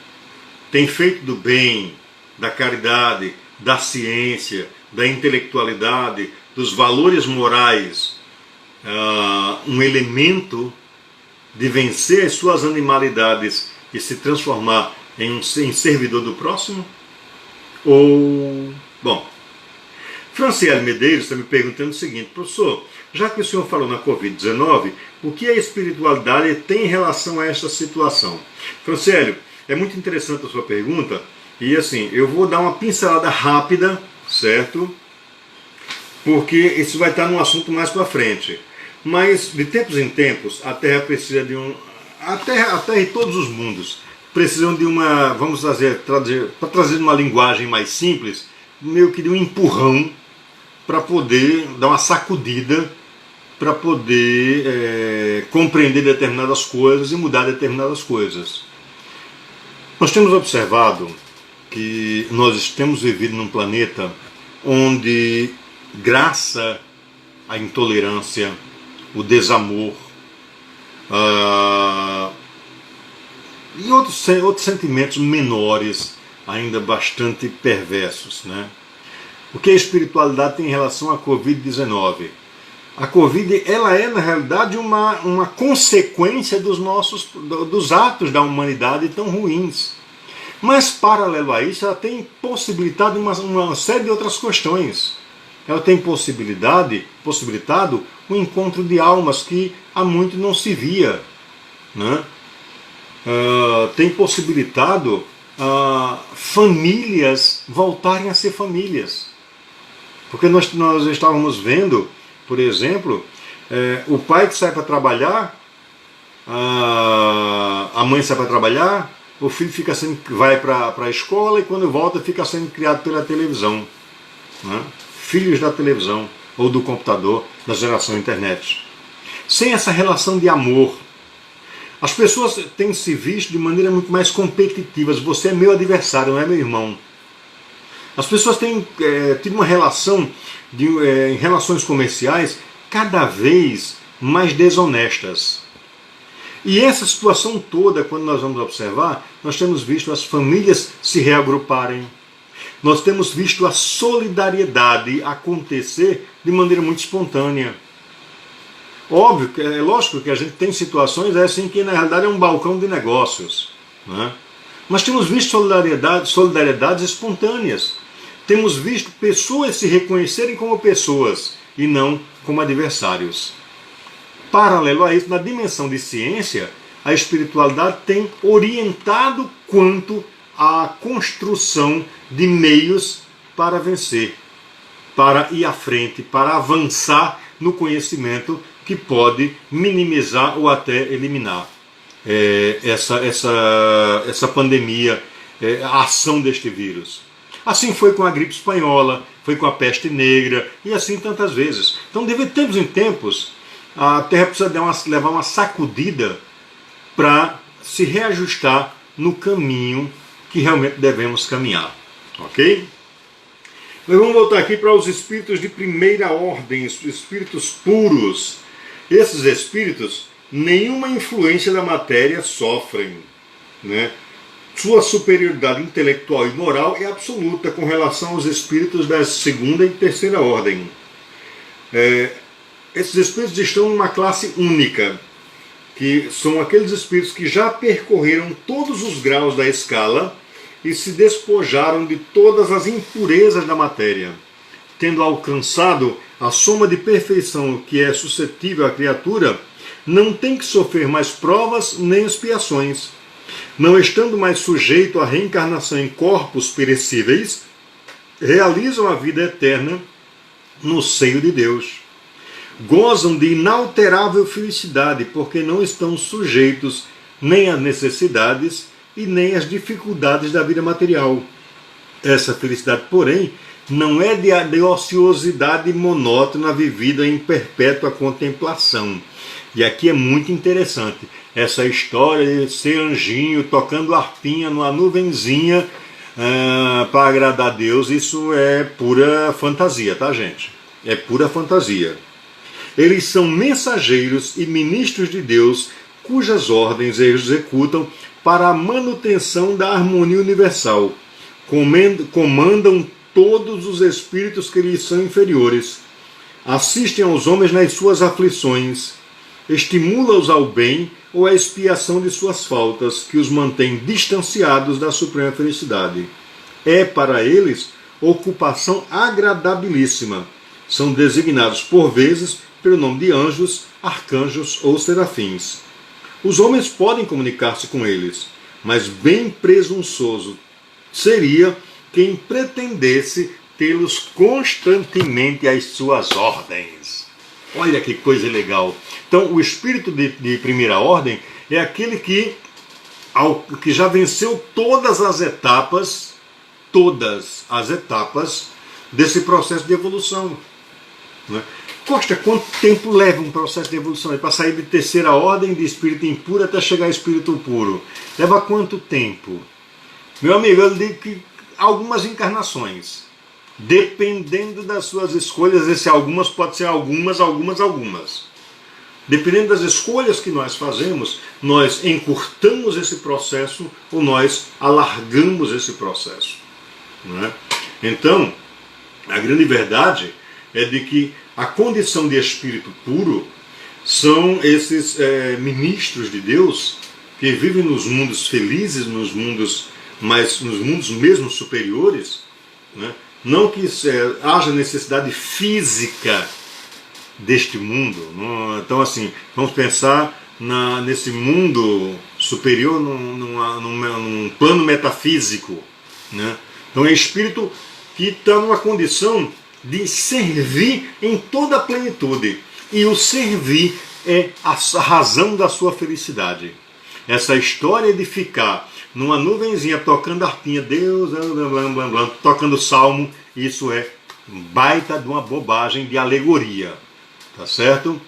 Tem feito do bem, da caridade, da ciência, da intelectualidade, dos valores morais, um elemento de vencer as suas animalidades e se transformar em servidor do próximo? Ou... Bom, Franciele Medeiros está me perguntando o seguinte: professor, já que o senhor falou na Covid-19, o que a espiritualidade tem em relação a esta situação? Franciele, é muito interessante a sua pergunta, e assim, eu vou dar uma pincelada rápida, certo? Porque isso vai estar num assunto mais para frente. Mas, de tempos em tempos, a Terra precisa de a Terra e todos os mundos precisam de uma, vamos para trazer uma linguagem mais simples, meio que de um empurrão para poder dar uma sacudida, para poder compreender determinadas coisas e mudar determinadas coisas. Nós temos observado que nós temos vivido num planeta onde, graças à intolerância, o desamor e outros sentimentos menores, ainda bastante perversos, né? O que a espiritualidade tem em relação à Covid-19? A Covid, ela é, na realidade, uma consequência dos atos da humanidade tão ruins. Mas, paralelo a isso, ela tem possibilitado uma série de outras questões. Ela tem possibilitado o encontro de almas que há muito não se via, né? Tem possibilitado famílias voltarem a ser famílias. Porque nós estávamos vendo, por exemplo, o pai que sai para trabalhar, a mãe sai para trabalhar, o filho vai para a escola e quando volta fica sendo criado pela televisão, né? Filhos da televisão ou do computador, da geração internet. Sem essa relação de amor. As pessoas têm se visto de maneira muito mais competitivas. Você é meu adversário, não é meu irmão. As pessoas têm tido uma relação, em relações comerciais, cada vez mais desonestas. E essa situação toda, quando nós vamos observar, nós temos visto as famílias se reagruparem. Nós temos visto a solidariedade acontecer de maneira muito espontânea. Óbvio, é lógico que a gente tem situações assim que na realidade é um balcão de negócios, né? Mas temos visto solidariedades espontâneas. Temos visto pessoas se reconhecerem como pessoas e não como adversários. Paralelo a isso, na dimensão de ciência, a espiritualidade tem orientado quanto à construção de meios para vencer, para ir à frente, para avançar no conhecimento que pode minimizar ou até eliminar essa pandemia, a ação deste vírus. Assim foi com a gripe espanhola, foi com a peste negra e assim tantas vezes. Então, de tempos em tempos, a Terra precisa levar uma sacudida para se reajustar no caminho que realmente devemos caminhar. Ok? Nós vamos voltar aqui para os espíritos de primeira ordem, os espíritos puros. Esses espíritos, nenhuma influência da matéria sofrem, né? Sua superioridade intelectual e moral é absoluta com relação aos espíritos da segunda e terceira ordem. Esses espíritos estão numa classe única, que são aqueles espíritos que já percorreram todos os graus da escala e se despojaram de todas as impurezas da matéria, tendo alcançado a soma de perfeição que é suscetível à criatura, não tem que sofrer mais provas nem expiações, não estando mais sujeito à reencarnação em corpos perecíveis, realizam a vida eterna no seio de Deus. Gozam de inalterável felicidade, porque não estão sujeitos nem às necessidades e nem às dificuldades da vida material. Essa felicidade, porém, não é de ociosidade monótona vivida em perpétua contemplação. E aqui é muito interessante essa história de ser anjinho tocando harpinha numa nuvenzinha para agradar a Deus. Isso é pura fantasia, tá, gente? é pura fantasia. Eles são mensageiros e ministros de Deus, cujas ordens eles executam para a manutenção da harmonia universal. Comandam todos os espíritos que lhes são inferiores. Assistem aos homens nas suas aflições. Estimula-os ao bem ou à expiação de suas faltas, que os mantém distanciados da suprema felicidade. É para eles ocupação agradabilíssima. São designados por vezes pelo nome de anjos, arcanjos ou serafins. Os homens podem comunicar-se com eles, mas bem presunçoso seria quem pretendesse tê-los constantemente às suas ordens. Olha que coisa legal. Então, o espírito de primeira ordem é aquele que já venceu todas as etapas desse processo de evolução. Né? Costa, quanto tempo leva um processo de evolução? Para sair de terceira ordem, de espírito impuro, até chegar a espírito puro. Leva quanto tempo? Meu amigo, eu digo que algumas encarnações. Dependendo das suas escolhas, esse algumas pode ser algumas. Dependendo das escolhas que nós fazemos, nós encurtamos esse processo ou nós alargamos esse processo. Não é? Então, a grande verdade é de que a condição de espírito puro são esses ministros de Deus que vivem nos mundos felizes, nos mundos mesmo superiores, né? Não que haja necessidade física deste mundo. Não? Então, assim, vamos pensar nesse mundo superior num plano metafísico. Né? Então, é espírito que está numa condição de servir em toda a plenitude. E o servir é a razão da sua felicidade. Essa história de ficar numa nuvenzinha tocando harpinha, Deus, blá, blá, blá, tocando salmo, isso é baita de uma bobagem de alegoria. Tá certo?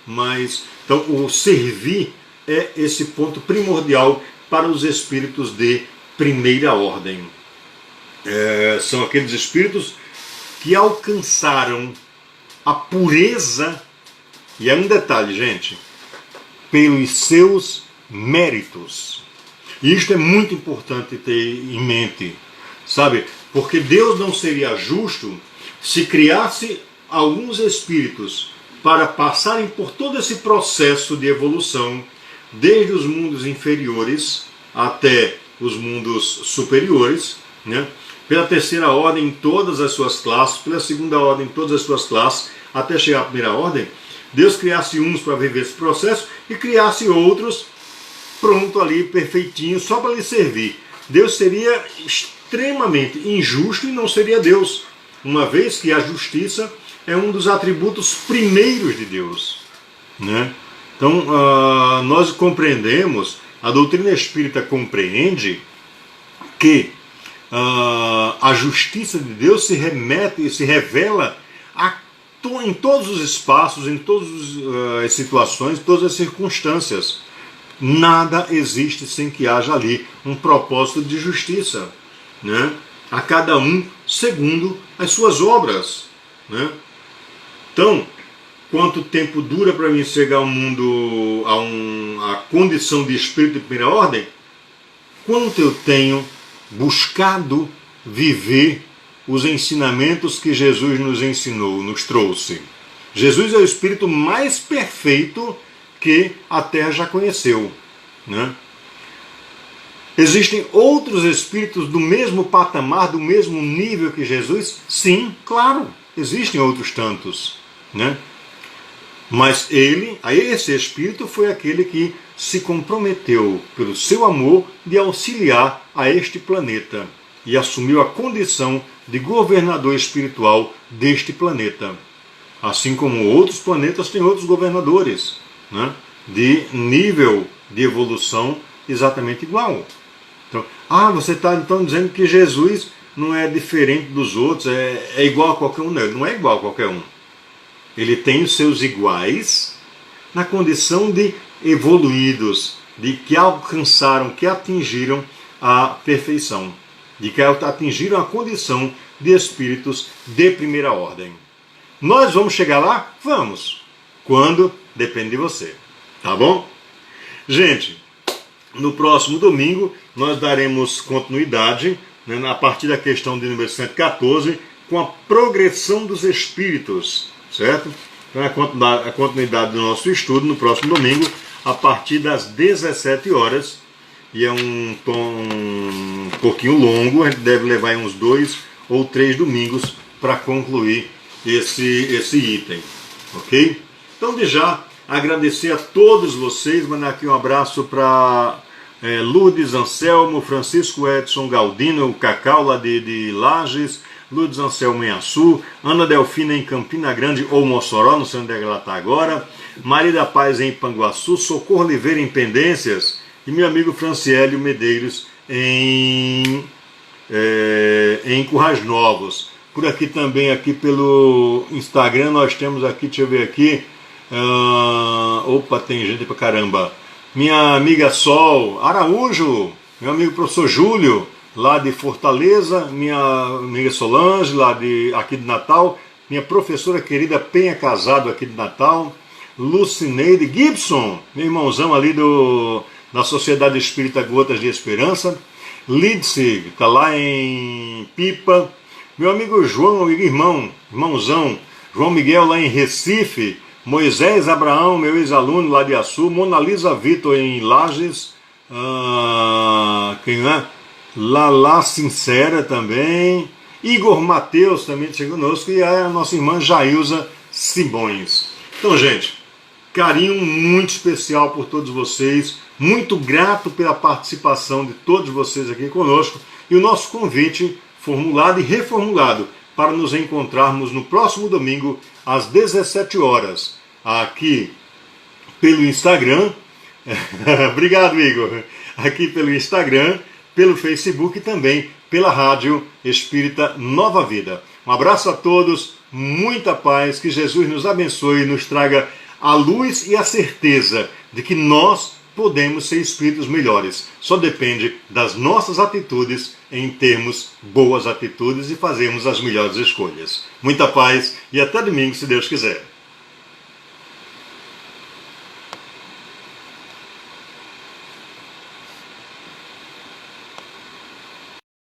Mas, então, o servir é esse ponto primordial para os espíritos de primeira ordem. São aqueles espíritos que alcançaram a pureza, e é um detalhe, gente, pelos seus méritos. E isto é muito importante ter em mente, sabe? Porque Deus não seria justo se criasse alguns espíritos para passarem por todo esse processo de evolução, desde os mundos inferiores até os mundos superiores, né? Pela terceira ordem em todas as suas classes, pela segunda ordem em todas as suas classes, até chegar à primeira ordem. Deus criasse uns para viver esse processo e criasse outros pronto ali, perfeitinho, só para lhe servir. Deus seria extremamente injusto e não seria Deus, uma vez que a justiça é um dos atributos primeiros de Deus. Né? Então, nós compreendemos, a doutrina espírita compreende que a justiça de Deus se revela em todos os espaços, em todas as situações, em todas as circunstâncias. Nada existe sem que haja ali um propósito de justiça, né? A cada um segundo as suas obras. Né? Então, quanto tempo dura para mim chegar ao mundo, a condição de espírito de primeira ordem? Quanto eu tenho buscado viver os ensinamentos que Jesus nos ensinou, nos trouxe. Jesus é o espírito mais perfeito que a Terra já conheceu. Né? Existem outros espíritos do mesmo patamar, do mesmo nível que Jesus? Sim, claro, existem outros tantos. Né? Mas esse espírito foi aquele que se comprometeu, pelo seu amor, de auxiliar a este planeta e assumiu a condição de governador espiritual deste planeta. Assim como outros planetas têm outros governadores, né, de nível de evolução exatamente igual. Então, você está então dizendo que Jesus não é diferente dos outros, é igual a qualquer um. Não, ele não é igual a qualquer um. Ele tem os seus iguais na condição de evoluídos, de que alcançaram, que atingiram a perfeição, de que atingiram a condição de espíritos de primeira ordem. Nós vamos chegar lá? Vamos. Quando? Depende de você. Tá bom? Gente, no próximo domingo nós daremos continuidade, né, a partir da questão de número 114, com a progressão dos espíritos, certo? Então a continuidade do nosso estudo no próximo domingo, a partir das 17 horas, e é um tom um pouquinho longo, a gente deve levar uns 2 ou 3 domingos para concluir esse item, ok? Então, de já, agradecer a todos vocês, mandar aqui um abraço para Lourdes Anselmo, Francisco Edson Galdino, o Cacau lá de Lages, Lourdes Anselmo em Açu, Ana Delfina em Campina Grande ou Mossoró, não sei onde é que ela está agora, Maria da Paz em Panguaçu, Socorro Oliveira em Pendências e meu amigo Franciélio Medeiros em Currais Novos. Por aqui também, aqui pelo Instagram, nós temos aqui, deixa eu ver aqui, opa, tem gente pra caramba. Minha amiga Sol Araújo, meu amigo professor Júlio, lá de Fortaleza, minha amiga Solange, aqui de Natal, minha professora querida Penha Casado, aqui de Natal, Lucineide Gibson, meu irmãozão ali da Sociedade Espírita Gotas de Esperança, Lidsig, está lá em Pipa, meu amigo João, amigo irmãozão, João Miguel lá em Recife, Moisés Abraão, meu ex-aluno lá de Açu, Mona Lisa Vitor em Lages, quem é? Lala Sincera também, Igor Mateus também chegou conosco e a nossa irmã Jailza Simões. Então, gente, carinho muito especial por todos vocês, muito grato pela participação de todos vocês aqui conosco e o nosso convite formulado e reformulado para nos encontrarmos no próximo domingo às 17 horas, aqui pelo Instagram. Obrigado, Igor. Aqui pelo Instagram, pelo Facebook e também pela Rádio Espírita Nova Vida. Um abraço a todos, muita paz, que Jesus nos abençoe e nos traga a luz e a certeza de que nós podemos ser espíritos melhores. Só depende das nossas atitudes em termos boas atitudes e fazermos as melhores escolhas. Muita paz e até domingo, se Deus quiser.